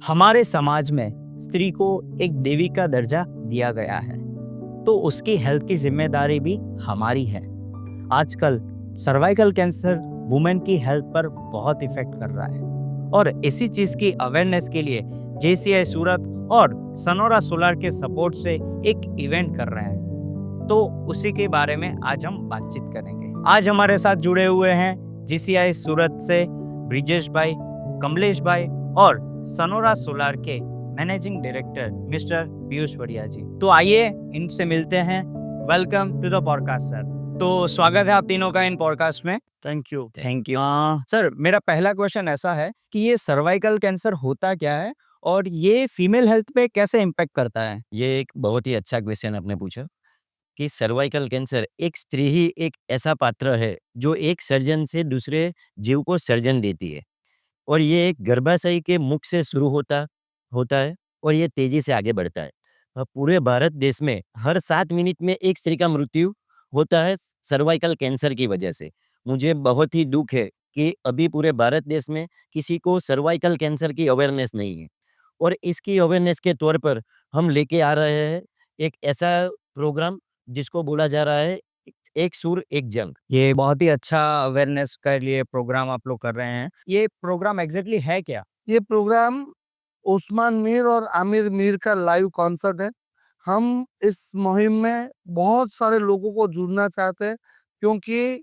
हमारे समाज में स्त्री को एक देवी का दर्जा दिया गया है, तो उसकी हेल्थ की जिम्मेदारी भी हमारी है। आजकल सर्वाइकल कैंसर वुमेन की हेल्थ पर बहुत इफेक्ट कर रहा है और इसी चीज की अवेयरनेस के लिए जेसीआई सूरत और सनोरा सोलार के सपोर्ट से एक इवेंट कर रहे हैं। तो उसी के बारे में आज हम बातचीत करेंगे। आज हमारे साथ जुड़े हुए हैं जीसीआई सूरत से ब्रिजेश भाई, कमलेश भाई और सनोरा सोलार के managing director mister Piyush Vadia ji. तो आइए इनसे मिलते हैं। Welcome to the podcast sir. तो स्वागत है आप तीनों का इन पॉडकास्ट में। Thank you. Thank you. Sir, मेरा पहला क्वेश्चन ऐसा है कि ये सर्वाइकल कैंसर होता क्या है और ये फीमेल हेल्थ पे कैसे इम्पैक्ट करता है? ये एक बहुत ही अच्छा क्वेश्चन आपने पूछा कि सर्वाइकल कैंसर एक स्त्री ही एक ऐसा पात्र है जो एक सर्जन से दूसरे जीव को सर्जन देती है और ये एक गर्भाशय के मुख से शुरू होता होता है और ये तेजी से आगे बढ़ता है। पूरे भारत देश में हर 7 मिनट में एक स्त्री का मृत्यु होता है सर्वाइकल कैंसर की वजह से। मुझे बहुत ही दुख है कि अभी पूरे भारत देश में किसी को सर्वाइकल कैंसर की अवेयरनेस नहीं है और इसकी अवेयरनेस के तौर पर हम लेके आ रहे हैं एक ऐसा प्रोग्राम जिसको बोला जा रहा है एक सुर एक जंग। ये बहुत ही अच्छा अवेयरनेस के लिए प्रोग्राम आप लोग कर रहे हैं। ये प्रोग्राम एग्जैक्टली है क्या? ये प्रोग्राम उस्मान मीर और आमिर मीर का लाइव कॉन्सर्ट है। हम इस मुहिम में बहुत सारे लोगों को जुड़ना चाहते हैं क्योंकि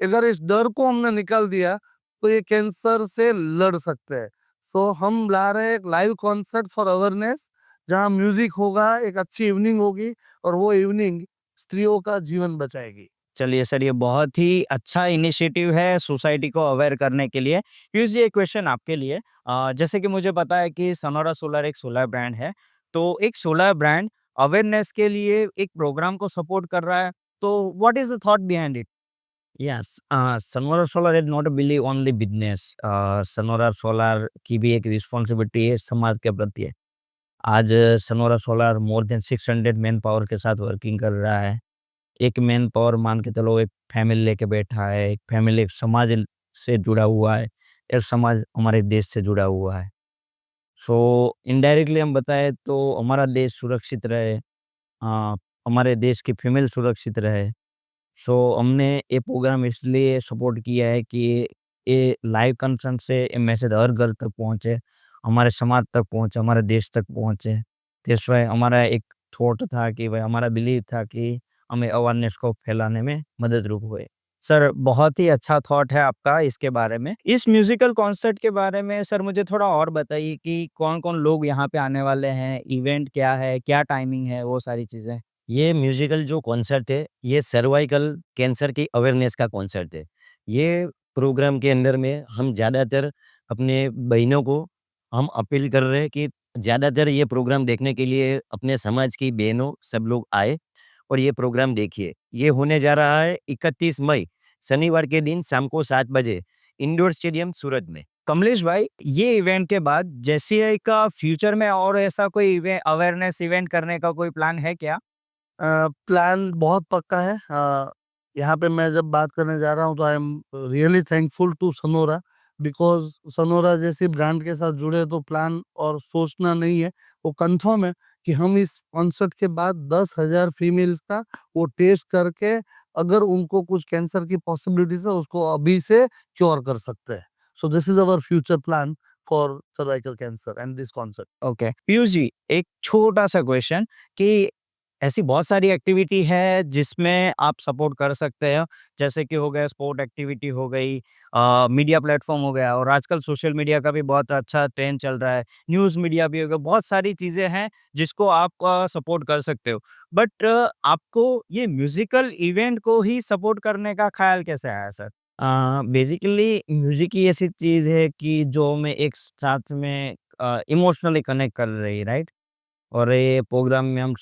अगर इस डर को हमने निकाल दिया तो ये कैंसर से लड़ सकते हैं। सो हम ला रहे हैं एक लाइव कॉन्सर्ट फॉर अवेयरनेस, जहाँ म्यूजिक होगा, एक अच्छी इवनिंग होगी और वो इवनिंग स्त्रियों का जीवन बचाएगी। चलिए सर, ये बहुत ही अच्छा इनिशिएटिव है सोसाइटी को अवेयर करने के लिए। पीयूष जी, एक क्वेश्चन आपके लिए। जैसे कि मुझे पता है कि सनोरा सोलर एक सोलर ब्रांड है, तो एक सोलर ब्रांड अवेयरनेस के लिए एक प्रोग्राम को सपोर्ट कर रहा है, तो what is the thought behind it? Yes, Sanora Solar is not merely only business. Sanora Solar की भी एक रिस्पॉन्सिबिलिटी है समाज के प्रति। आज Sanora Solar more than 600 man power के साथ वर्किंग कर रहा है। एक मैन पावर मान के चलो, एक फैमिली लेके बैठा है, एक फैमिली एक समाज से जुड़ा हुआ है, एक समाज हमारे देश से जुड़ा हुआ है। सो इनडायरेक्टली हम बताएं तो हमारा देश सुरक्षित रहे, अ, हमारे देश की फीमेल सुरक्षित रहे। सो हमने ये प्रोग्राम इसलिए सपोर्ट किया है कि ये लाइव कंसर्न से ये मैसेज हर घर तक पहुँचे, हमारे समाज तक पहुँचे, हमारे देश तक पहुँचे। दैट्स व्हाई हमारा एक थॉट था कि भाई, हमारा बिलीव था कि हमें अवेयरनेस को फैलाने में मददरूप हुए। सर, बहुत ही अच्छा थॉट है आपका इसके बारे में। इस म्यूजिकल कॉन्सर्ट के बारे में सर मुझे थोड़ा और बताइए कि कौन-कौन लोग यहाँ पे आने वाले हैं, इवेंट क्या है, क्या टाइमिंग है, वो सारी चीज़ें? ये म्यूजिकल जो कॉन्सर्ट है ये सर्वाइकल कैंसर की अवेयरनेस का कॉन्सर्ट है। ये प्रोग्राम के अंदर में हम ज़्यादातर अपने बहनों को हम अपील कर रहे हैं कि ज़्यादातर ये प्रोग्राम देखने के लिए अपने समाज की बहनों सब लोग आए और ये प्रोग्राम देखिए। ये होने जा रहा है 31 मई शनिवार के दिन शाम को 7 बजे इंडोर स्टेडियम सूरत में। कमलेश भाई, ये इवेंट के बाद जेसीआई का फ्यूचर में और ऐसा कोई अवेयरनेस इवेंट करने का कोई प्लान है क्या? प्लान बहुत पक्का है। यहाँ पे मैं जब बात करने जा रहा हूँ तो I am really thankful to Sanora, because Sanora जैसी ब्रांड के साथ जुड़े तो प्लान और सोचना नहीं है, वो कंफर्म है कि हम इस कॉन्सर्ट के बाद 10,000 फीमेल्स का वो टेस्ट करके अगर उनको कुछ कैंसर की पॉसिबिलिटीज है उसको अभी से क्योर कर सकते हैं। So this is our future plan for cervical cancer and this concert. Okay. Piyush ji, एक छोटा-सा क्वेश्चन कि ऐसी बहुत सारी एक्टिविटी है जिसमें आप सपोर्ट कर सकते हो, जैसे कि हो गया स्पोर्ट एक्टिविटी हो गई, मीडिया प्लेटफ़ॉर्म हो गया और आजकल सोशल मीडिया का भी बहुत अच्छा ट्रेंड चल रहा है, न्यूज़ मीडिया भी हो गया, बहुत सारी चीज़ें हैं जिसको आप सपोर्ट कर सकते हो। बट आपको ये म्यूज़िकल इवेंट को ही सपोर्ट करने का ख़्याल कैसे आया सर? बेसिकली म्यूज़िक ही ऐसी चीज़ है कि जो हमें एक साथ में इमोशनली कनेक्ट कर रही है, राइट? और ये प्रोग्राम में हम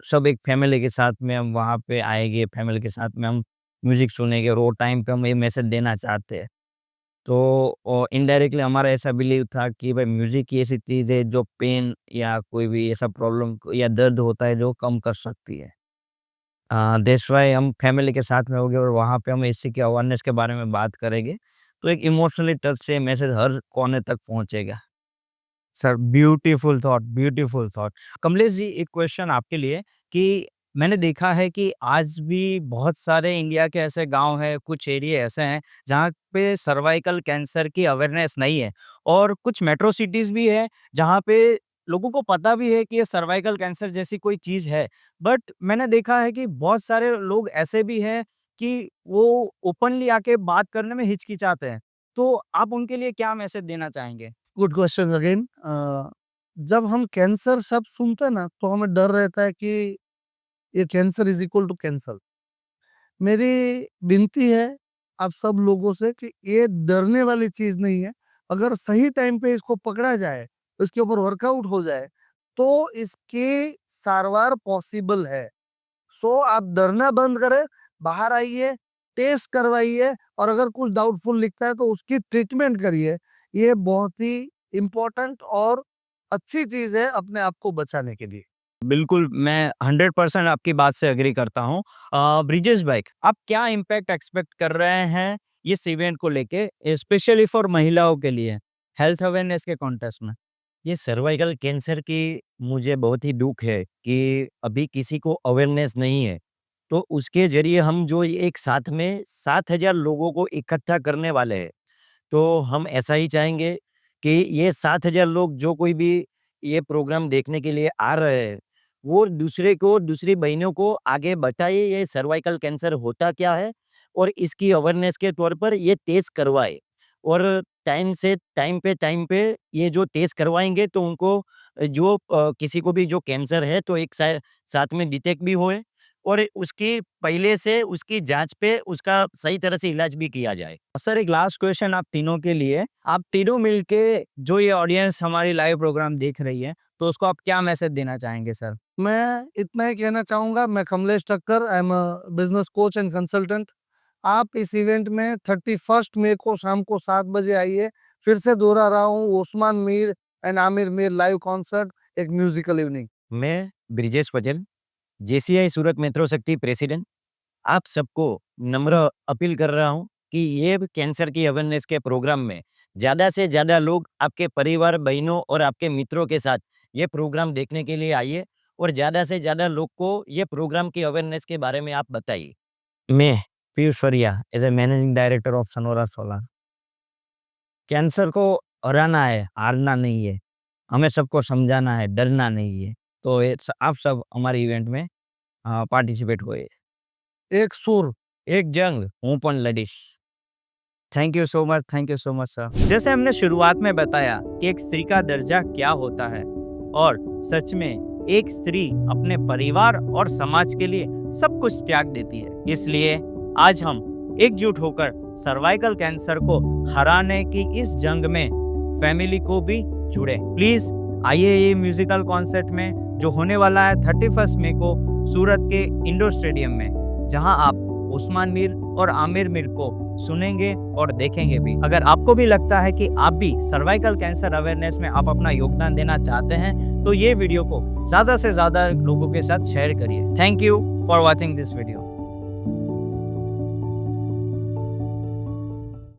सब एक फैमिली के साथ में हम वहाँ पे आएँगे, फैमिली के साथ में हम म्यूज़िक सुनेंगे और वो टाइम पे हम ये मैसेज देना चाहते हैं। तो इनडायरेक्टली हमारा ऐसा बिलीव था कि भाई, म्यूज़िक ही ऐसी चीज़ है जो पेन या कोई भी ऐसा प्रॉब्लम या दर्द होता है जो कम कर सकती है। दैट्स व्हाई हम फैमिली के साथ में होंगे और वहाँ पे हम इसी के अवेयरनेस के बारे में बात करेंगे, तो एक इमोशनली टच से मैसेज हर कोने तक पहुँचेगा। Sir beautiful thought. Kamlesh ji, एक क्वेश्चन आपके लिए कि मैंने देखा है कि आज भी बहुत सारे इंडिया के ऐसे गांव हैं, कुछ एरिया ऐसे हैं जहाँ पे सर्वाइकल कैंसर की अवेयरनेस नहीं है, और कुछ मेट्रो सिटीज भी है जहाँ पे लोगों को पता भी है कि ये सर्वाइकल कैंसर जैसी कोई चीज है, बट मैंने देखा है कि बहुत सारे लोग ऐसे भी हैं कि वो ओपनली आके बात करने में हिचकिचाते हैं। तो आप उनके लिए क्या मैसेज देना चाहेंगे? Good question again. जब हम कैंसर शब्द सुनते हैं ना, तो हमें डर रहता है कि ये cancer is equal to cancer. मेरी विनती है आप सब लोगों से कि ये डरने वाली चीज नहीं है। अगर सही टाइम पे इसको पकड़ा जाए, इसके ऊपर वर्कआउट हो जाए, तो इसकी सारवार पॉसिबल है। सो आप डरना बंद करें, बाहर आइए, टेस्ट करवाइए, और अगर कुछ डाउटफुल लिखता है तो उसकी ट्रीटमेंट करिए। ये बहुत ही इम्पोर्टेंट और अच्छी चीज है अपने आप को बचाने के लिए। बिल्कुल, मैं 100% आपकी बात से एग्री करता हूँ। ब्रिजेश भाई, आप क्या इम्पैक्ट एक्सपेक्ट कर रहे हैं इस इवेंट को लेके, स्पेशली फॉर महिलाओं के लिए हेल्थ अवेयरनेस के कॉन्टेस्ट में? ये सर्वाइकल कैंसर की मुझे बहुत ही दुख है कि अभी किसी को अवेयरनेस नहीं है। तो उसके ज़रिए हम जो एक साथ में 7,000 लोगों को इकट्ठा करने वाले हैं, तो हम ऐसा ही चाहेंगे कि ये 7,000 लोग जो कोई भी ये प्रोग्राम देखने के लिए आ रहे हैं, वो दूसरे को, दूसरी बहनों को आगे बताइए ये सर्वाइकल कैंसर होता क्या है, और इसकी अवेयरनेस के तौर पर ये टेस्ट करवाए। और टाइम पे ये जो टेस्ट करवाएँगे तो उनको जो किसी को भी जो कैंसर है तो एक साथ में डिटेक्ट भी होए, और उसकी पहले से उसकी जाँच पे उसका सही तरह से इलाज भी किया जाए। सर, एक लास्ट क्वेश्चन आप तीनों के लिए। आप तीनों मिलके जो ये ऑडियंस हमारी लाइव प्रोग्राम देख रही है, तो उसको आप क्या मैसेज देना चाहेंगे सर? मैं इतना ही कहना चाहूँगा, मैं Kamlesh Thakkar, I am a business coach and consultant. आप इस इवेंट में 31 मई को शाम को 7 बजे आइए। फिर से दोहरा रहा हूँ, Osman Mir and Aamir Mir live concert, एक म्यूजिकल इवनिंग। मैं Brijesh Patel, JCI Surat metro Shakti president, आप सबको नम्र अपील कर रहा हूँ कि ये कैंसर की अवेयरनेस के प्रोग्राम में ज़्यादा से ज़्यादा लोग आपके परिवार, बहनों और आपके मित्रों के साथ ये प्रोग्राम देखने के लिए आइए, और ज़्यादा से ज़्यादा लोग को ये प्रोग्राम की अवेयरनेस के बारे में आप बताइए। मैं Piyush Faria, as a managing director of Sanora Solar. Cancer को हराना है, हारना नहीं है। हमें सबको समझाना है, डरना नहीं है। तो आप सब हमारे इवेंट में पार्टिसिपेट हुए। एक सुर, एक जंग हूँ पण लड़ीश। Thank you so much sir. जैसे हमने शुरुआत में बताया कि एक स्त्री का दर्जा क्या होता है, और सच में एक स्त्री अपने परिवार और समाज के लिए सब कुछ त्याग देती है। इसलिए आज हम एकजुट होकर सर्वाइकल कैंसर को हराने की इस जंग में फैमिली को भी जुड़े। प्लीज आइए ये म्यूजिकल कॉन्सर्ट में, जो होने वाला है 31 मई को सूरत के इंडोर स्टेडियम में, जहां आप उस्मान मीर और आमिर मीर को सुनेंगे और देखेंगे भी। अगर आपको भी लगता है कि आप भी सर्वाइकल कैंसर अवेयरनेस में आप अपना योगदान देना चाहते हैं, तो ये वीडियो को ज्यादा से ज्यादा लोगों के साथ शेयर करिए। Thank you for watching this video.